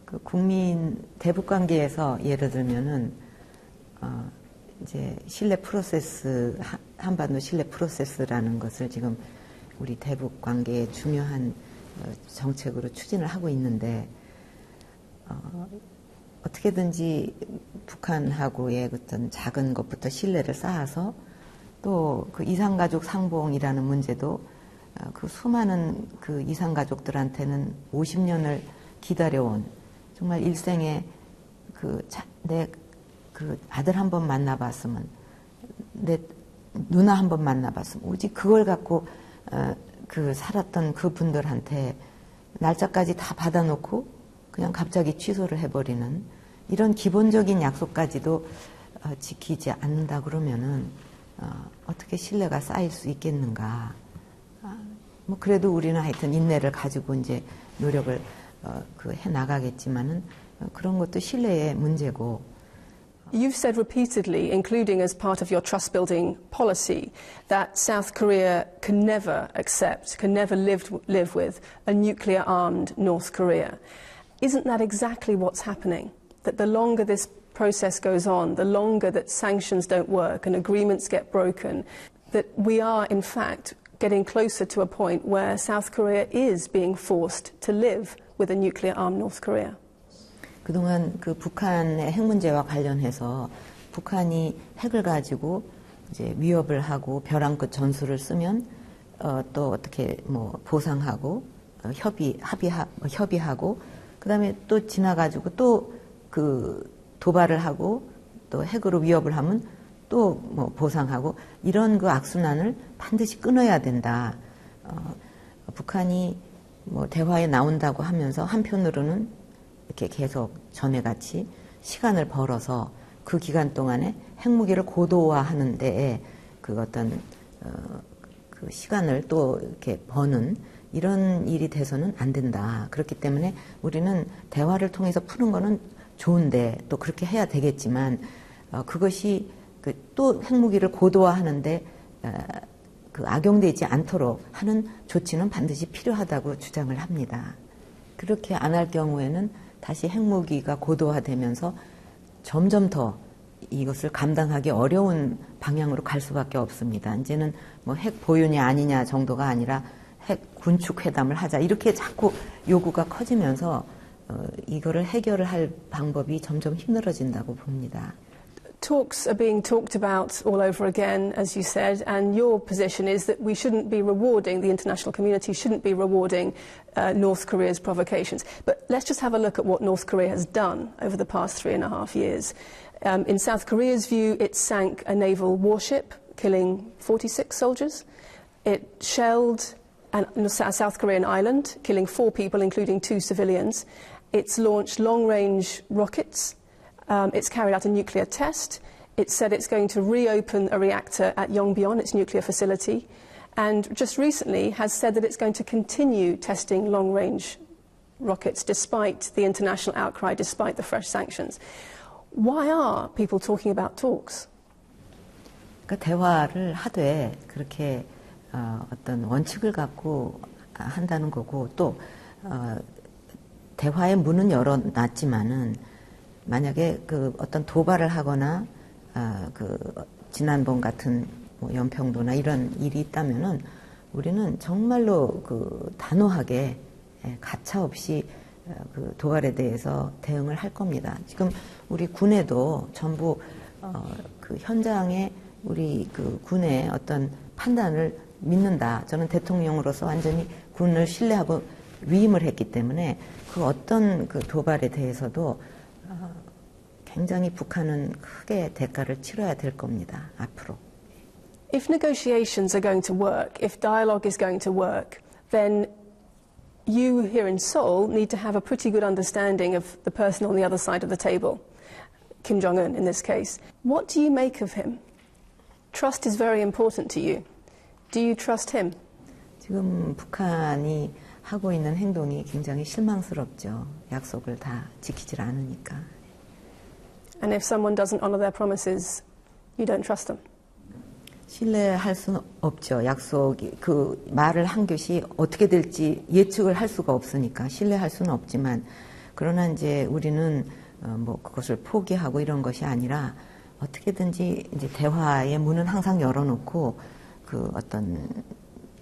그 국민 대북 관계에서 예를 들면은 이제 신뢰 프로세스, 한반도 신뢰 프로세스라는 것을 지금 우리 대북 관계의 중요한 정책으로 추진을 하고 있는데 어떻게든지 북한하고의 어떤 작은 것부터 신뢰를 쌓아서 또 그 이산가족 상봉이라는 문제도 그 수많은 그 이산가족들한테는 50년을 기다려온 정말 일생에 내 그 아들 한 번 만나봤으면 내 누나 한 번 만나봤으면 오직 그걸 갖고 그 살았던 그 분들한테 날짜까지 다 받아놓고 그냥 갑자기 취소를 해버리는 이런 기본적인 약속까지도 지키지 않는다 그러면은 어떻게 신뢰가 쌓일 수 있겠는가? 뭐 그래도 우리는 하여튼 인내를 가지고 이제 노력을 해 나가겠지만은 그런 것도 신뢰의 문제고. You've said repeatedly, including as part of your trust-building policy, that South Korea can never accept, can never live with a nuclear-armed North Korea. Isn't that exactly what's happening? That the longer this process goes on, the longer that sanctions don't work and agreements get broken, that we are, in fact, getting closer to a point where South Korea is being forced to live with a nuclear-armed North Korea. 그동안 그 북한의 핵 문제와 관련해서 북한이 핵을 가지고 이제 위협을 하고 벼랑 끝 전술을 쓰면 또 어떻게 뭐 보상하고 협의하고 그다음에 또 지나가지고 또 그 도발을 하고 또 핵으로 위협을 하면 또 뭐 보상하고 이런 그 악순환을 반드시 끊어야 된다. 북한이 뭐 대화에 나온다고 하면서 한편으로는 이렇게 계속 전에같이 시간을 벌어서 그 기간 동안에 핵무기를 고도화하는 데에 그 어떤 그 시간을 또 이렇게 버는 이런 일이 돼서는 안 된다. 그렇기 때문에 우리는 대화를 통해서 푸는 거는 좋은데 또 그렇게 해야 되겠지만 그것이 또 핵무기를 고도화하는데 그 악용되지 않도록 하는 조치는 반드시 필요하다고 주장을 합니다. 그렇게 안 할 경우에는 다시 핵무기가 고도화되면서 점점 더 이것을 감당하기 어려운 방향으로 갈 수밖에 없습니다. 이제는 뭐 핵 보유냐 아니냐 정도가 아니라 핵 군축 회담을 하자 이렇게 자꾸 요구가 커지면서 이거를 해결을 할 방법이 점점 힘들어진다고 봅니다. Talks are being talked about all over again, as you said, and your position is that we shouldn't be rewarding, the international community shouldn't be rewarding North Korea's provocations. But let's just have a look at what North Korea has done over the past 3.5 years. In South Korea's view, it sank a naval warship, killing 46 soldiers. It shelled a South Korean island, killing 4 people, including 2 civilians. It's launched long-range rockets. It's carried out a nuclear test. It said it's going to reopen a reactor at Yongbyon, its nuclear facility, and just recently has said that it's going to continue testing long-range rockets despite the international outcry, despite the fresh sanctions. Why are people talking about talks? 그러니까 대화를 하되 그렇게 어떤 원칙을 갖고 한다는 거고 또 대화의 문은 열어놨지만은 만약에 그 어떤 도발을 하거나 그 지난번 같은 뭐 연평도나 이런 일이 있다면은 우리는 정말로 그 단호하게 가차 없이 그 도발에 대해서 대응을 할 겁니다. 지금 우리 군에도 전부 그 현장에 우리 그 군의 어떤 판단을 믿는다. 저는 대통령으로서 완전히 군을 신뢰하고 위임을 했기 때문에 그 어떤 그 도발에 대해서도 굉장히 북한은 크게 대가를 치러야 될 겁니다. 앞으로. If negotiations are going to work, if dialogue is going to work, then you here in Seoul need to have a pretty good understanding of the person on the other side of the table, Kim Jong-un in this case. What do you make of him? Trust is very important to you. Do you trust him? 지금 북한이 하고 있는 행동이 굉장히 실망스럽죠. 약속을 다 지키질 않으니까. And if someone doesn't honor their promises, you don't trust them? 신뢰할 수는 없죠. 약속이 그 말을 한 것이 어떻게 될지 예측을 할 수가 없으니까 신뢰할 수는 없지만 그러나 이제 우리는 뭐 그것을 포기하고 이런 것이 아니라 어떻게든지 이제 대화의 문은 항상 열어놓고 그 어떤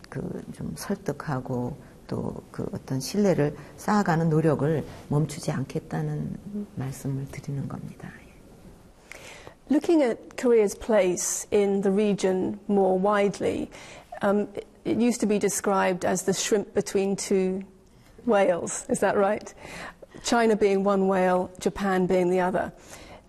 그 좀 설득하고 또 그 어떤 신뢰를 쌓아가는 노력을 멈추지 않겠다는 말씀을 드리는 겁니다. Looking at Korea's place in the region more widely, it used to be described as the shrimp between two whales. Is that right? China being one whale, Japan being the other.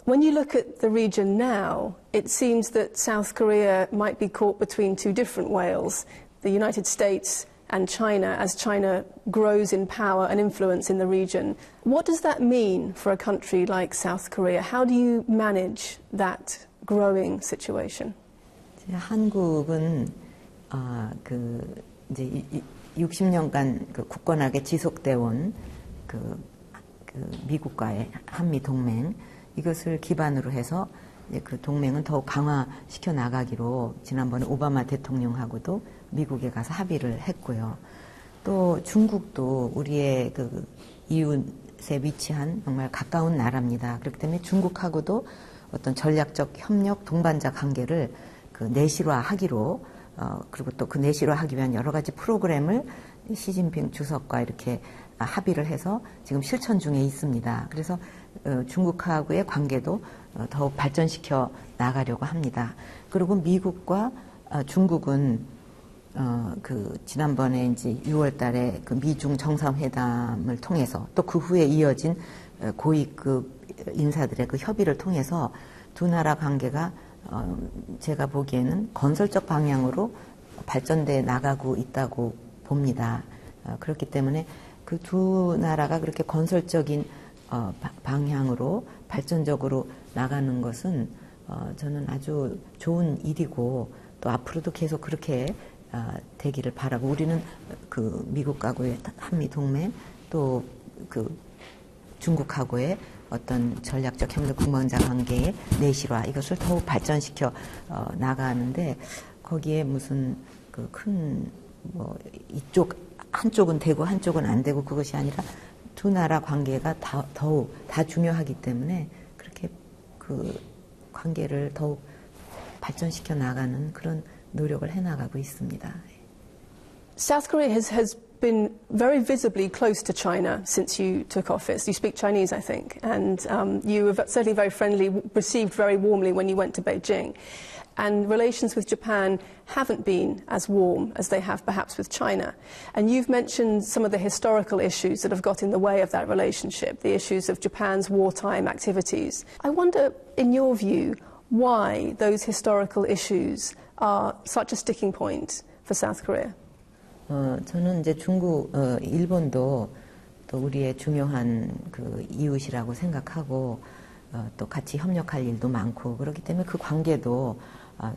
When you look at the region now, it seems that South Korea might be caught between two different whales, the United States and China, as China grows in power and influence in the region. What does that mean for a country like South Korea? How do you manage that growing situation? 한국은 그 이제 60년간 그 굳건하게 지속되어 온 그 미국과의 한미 동맹 이것을 기반으로 해서 이제 그 동맹은 더욱 강화시켜 나가기로 지난번에 오바마 대통령하고도 미국에 가서 합의를 했고요. 또 중국도 우리의 그 이웃에 위치한 정말 가까운 나라입니다. 그렇기 때문에 중국하고도 어떤 전략적 협력 동반자 관계를 그 내실화하기로 그리고 또 그 내실화하기 위한 여러 가지 프로그램을 시진핑 주석과 이렇게 합의를 해서 지금 실천 중에 있습니다. 그래서 중국하고의 관계도 더욱 발전시켜 나가려고 합니다. 그리고 미국과 중국은 그 지난번에 이제 6월 달에 그 미중 정상회담을 통해서 또 그 후에 이어진 고위급 인사들의 그 협의를 통해서 두 나라 관계가 제가 보기에는 건설적 방향으로 발전돼 나가고 있다고 봅니다. 그렇기 때문에 그 두 나라가 그렇게 건설적인 방향으로 발전적으로 나가는 것은 저는 아주 좋은 일이고 또 앞으로도 계속 그렇게 되기를 바라고 우리는 그 미국하고의 한미 동맹 또 그 중국하고의 어떤 전략적 협력 동반자 관계의 내실화 이것을 더욱 발전시켜 나가는데 거기에 무슨 그 큰 뭐 이쪽 한쪽은 되고 한쪽은 안 되고 그것이 아니라 두 나라 관계가 더욱 다 중요하기 때문에 그렇게 그 관계를 더욱 발전시켜 나가는 그런 노력을 해나가고 있습니다. South Korea has been very visibly close to China since you took office. You speak Chinese, I think, and you were certainly very friendly, received very warmly when you went to Beijing. And relations with Japan haven't been as warm as they have perhaps with China. And you've mentioned some of the historical issues that have got in the way of that relationship, the issues of Japan's wartime activities. I wonder, in your view, why those historical issues are such a sticking point for South Korea? 저는 이제 일본도 또 우리의 중요한 그 이웃이라고 생각하고 또 같이 협력할 일도 많고 그렇기 때문에 그 관계도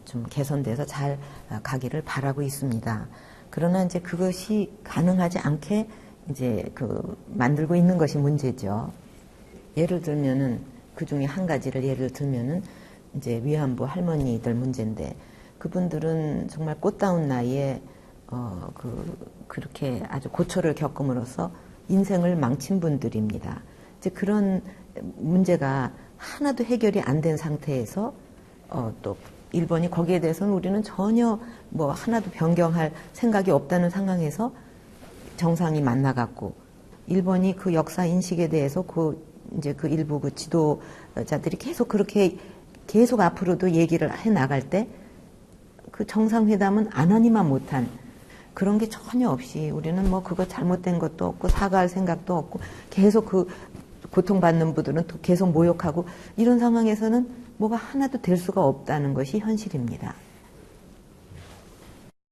좀 개선돼서 잘 가기를 바라고 있습니다. 그러나 이제 그것이 가능하지 않게 이제 그 만들고 있는 것이 문제죠. 예를 들면은 그 중에 한 가지를 예를 들면은 이제 위안부 할머니들 문제인데 그분들은 정말 꽃다운 나이에 그렇게 아주 고초를 겪음으로써 인생을 망친 분들입니다. 이제 그런 문제가 하나도 해결이 안 된 상태에서 또 일본이 거기에 대해서는 우리는 전혀 뭐 하나도 변경할 생각이 없다는 상황에서 정상이 만나갖고 일본이 그 역사 인식에 대해서 이제 그 일부 그 지도자들이 계속 앞으로도 얘기를 해 나갈 때 그 정상회담은 안 하니만 못한 그런 게 전혀 없이 우리는 뭐 그거 잘못된 것도 없고 사과할 생각도 없고 계속 그 고통받는 분들은 또 계속 모욕하고 이런 상황에서는 뭐가 하나도 될 수가 없다는 것이 현실입니다.